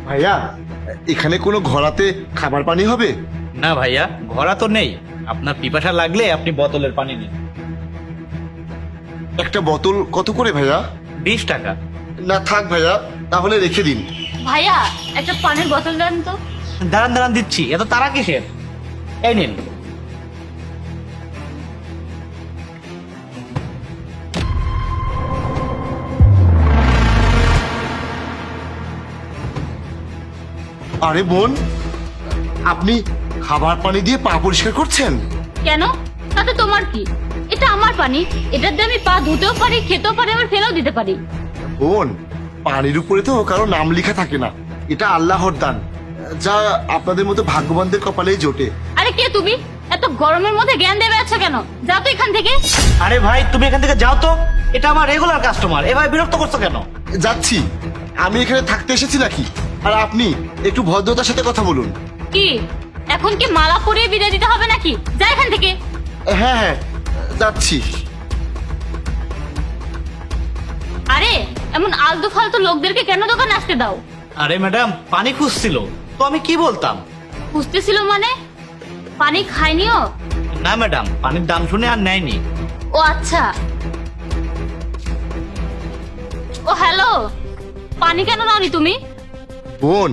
ভাইয়া, এখানে কোনো ঘোরাতে খাবার পানি হবে? না ভাইয়া, ঘোড়া তো নেই। আপনার পিপাসা লাগলে আপনি বোতলের পানি নিন। একটা বোতল কত করে ভাইয়া? 20 টাকা। না থাক ভাইয়া, তাহলে রেখে দিন। ভাইয়া একটা পানির বোতল দেন তো। দাঁড়ান দাঁড়ান, দিচ্ছি। এত তারা কিসের? এই নিন। আরে বোন, আপনি খাবার পানি দিয়ে পা পরিষ্কার করছেন? কেন? তাতে তোমার কি? এটা আমার পানি, এটার দিয়ে আমি পা ধুতেও পারি, খেতেও পারি, আবার ফেলেও দিতে পারি। বোন, পানির উপরে তো কারো নাম লেখা থাকে না, এটা আল্লাহর দান, যা আপনাদের মতো ভাগ্যবানদের কপালেই জোটে। আরে কে তুমি? এত গরমের মধ্যে জ্ঞান দেবে আছো কেন? যাও তো এখান থেকে। আরে ভাই, তুমি এখান থেকে যাও তো। এটা আমার রেগুলার কাস্টমার, এভাবে বিরক্ত করছো কেন? যাচ্ছি। আমি এখানে থাকতে এসেছি নাকি? আর আপনি একটু ভদ্রতার সাথে কথা বলুন। কি এখন কি মালা পরিয়ে বিদায় দিতে হবে নাকি? যা এখান থেকে। হ্যাঁ হ্যাঁ, যাচ্ছি। আরে এমন আলতু ফালতু লোকদেরকে কেন দোকানে আসতে দাও? আরে ম্যাডাম, পানি খুঁজছিল তো আমি কি বলতাম? বুঝতেছিল মানে? পানি খাইনিও? না ম্যাডাম, পানির দাম শুনে আর নেয়নি। ও আচ্ছা। ও হ্যালো, পানি কেন নাওনি তুমি? বোন,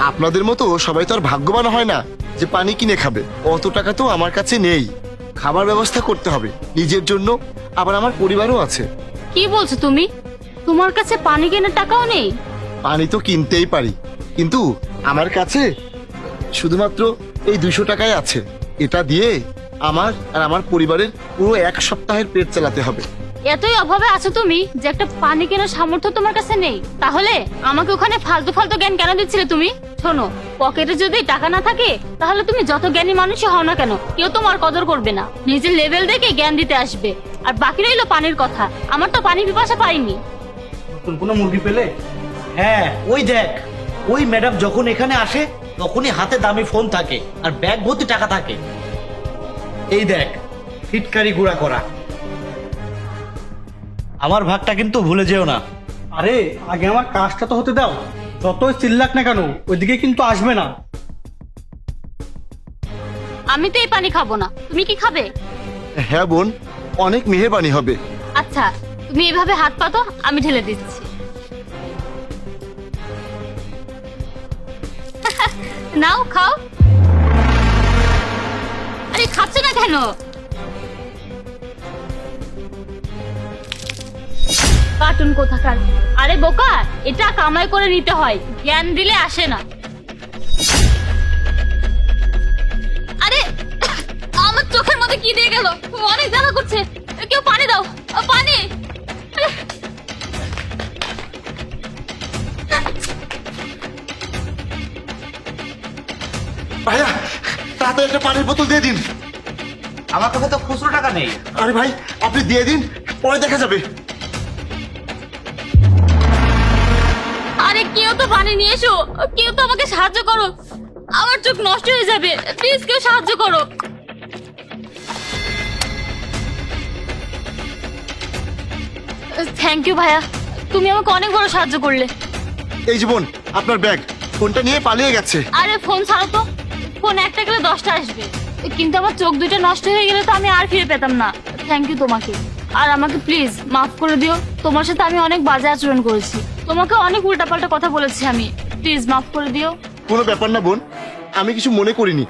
আপনাদের মতো সবাই তো আর ভাগ্যবান হয় না যে পানি কিনে খাবে। অত টাকা তো আমার কাছে নেই। খাবার ব্যবস্থা করতে হবে নিজের জন্য, আবার আমার পরিবারও আছে। কি বলছো তুমি? তোমার কাছে পানি কেনার টাকাও নেই? পানি তো কিনতেই পারি, কিন্তু আমার কাছে শুধুমাত্র এই 200 টাকাই আছে। এটা দিয়ে আমার আর আমার পরিবারের পুরো 1 সপ্তাহের পেট চালাতে হবে। এতই অভাবে আছো তুমি যে একটা পানি কেনার সামর্থ্য তোমার কাছে নেই? তাহলে আমাকে ওখানে ফালতু ফালতু জ্ঞান কেন দিচ্ছিলে তুমি? শোনো, পকেটে যদি টাকা না থাকে তাহলে তুমি যত জ্ঞানী মানুষই হও না কেন, কেউ তোমার কদর করবে না। নিজের লেভেল দেখে জ্ঞান দিতে আসবে। আর বাকি রইলো পানির কথা। আমার তো পানি পিপাসা পাইনি। নতুন কোনো মুরগি পেলে? হ্যাঁ, ওই দেখ, ওই ম্যাডাম যখন এখানে আসে তখনই হাতে দামি ফোন থাকে আর ব্যাগ ভর্তি টাকা থাকে। এই দেখ, ফিটকারি গুঁড়া করা। আমার ভাগটা কিন্তু ভুলে যেও না। আরে আগে আমার কাজটা তো হতে দাও। যতই চিল্লাক না কেন, ওইদিকে কিন্তু আসবে না। আমি তো এই পানি খাবো না, তুমি কি খাবে? হ্যাঁ বোন, অনেক মেহেরবানি হবে। আচ্ছা, তুমি এভাবে হাত পাতো, আমি ঢেলে দিচ্ছি। নাও খাও। আরে খাচ্ছ না কেন? কার্টুন কোথাকার। আরে বোকা, এটা কামাই করে নিতে হয়, জ্ঞান দিলে আসে না। আরে আমার চোখের মধ্যে কি দিয়ে গেল? অনেক জ্বালা করছে। কেউ পানি দাও, পানি। ভাইয়া, তাড়াতাড়ি একটা পানির বোতল দিয়ে দিন। আমার কাছে তো খুচরো টাকা নেই। আরে ভাই, আপনি দিয়ে দিন, পরে দেখা যাবে। আরে কেউ তো পানি নিয়ে এসো, কেউ তো আমাকে সাহায্য করো, আমার চোখ নষ্ট হয়ে যাবে, প্লিজ কেউ সাহায্য করো। থ্যাংক ইউ ভাইয়া, তুমি আমাকে অনেক বড় সাহায্য করলে। এই জীবন, আপনার ব্যাগ, ফোনটা নিয়ে পালিয়ে গেছে। আরে ফোন ছাড়ো তো, ফোন একটা গেলে 10টা আসবে, কিন্তু আমার চোখ দুটো নষ্ট হয়ে গেলে তো আমি আর ফিরে পেতাম না। থ্যাংক ইউ তোমাকে। আর আমাকে প্লিজ মাফ করে দিও, তোমার সাথে আমি অনেক বাজে আচরণ করেছি, তোমাকে অনেক উল্টাপাল্টা কথা বলেছি আমি, প্লিজ মাফ করে দিও। কোনো ব্যাপার না বোন, আমি কিছু মনে করিনি।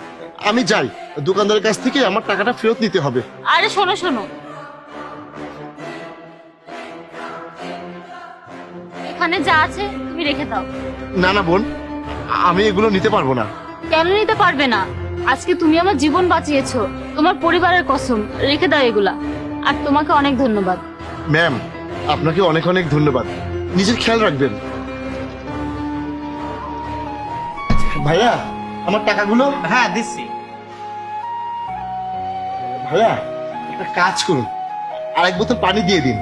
আমি যাই, দোকানদারের কাছ থেকে আমার টাকাটা ফেরত নিতে হবে। আরে শোনো শোনো, এখানে যা আছে তুমি রেখে দাও। না না বোন, আমি এগুলো নিতে পারবো না। কেন নিতে পারবে না? আজকে তুমি আমার জীবন বাঁচিয়েছো, তোমার পরিবারের কসম, রেখে দাও এগুলা। আর তোমাকে অনেক ধন্যবাদ। ম্যাম, আপনাকে অনেক অনেক ধন্যবাদ। নিজের খেয়াল রাখবেন। ভাইয়া, আমার টাকাগুলো। হ্যাঁ, দিচ্ছি। ভাইয়া, একটা কাজ করুন, আরেক বোতল পানি দিয়ে দিন।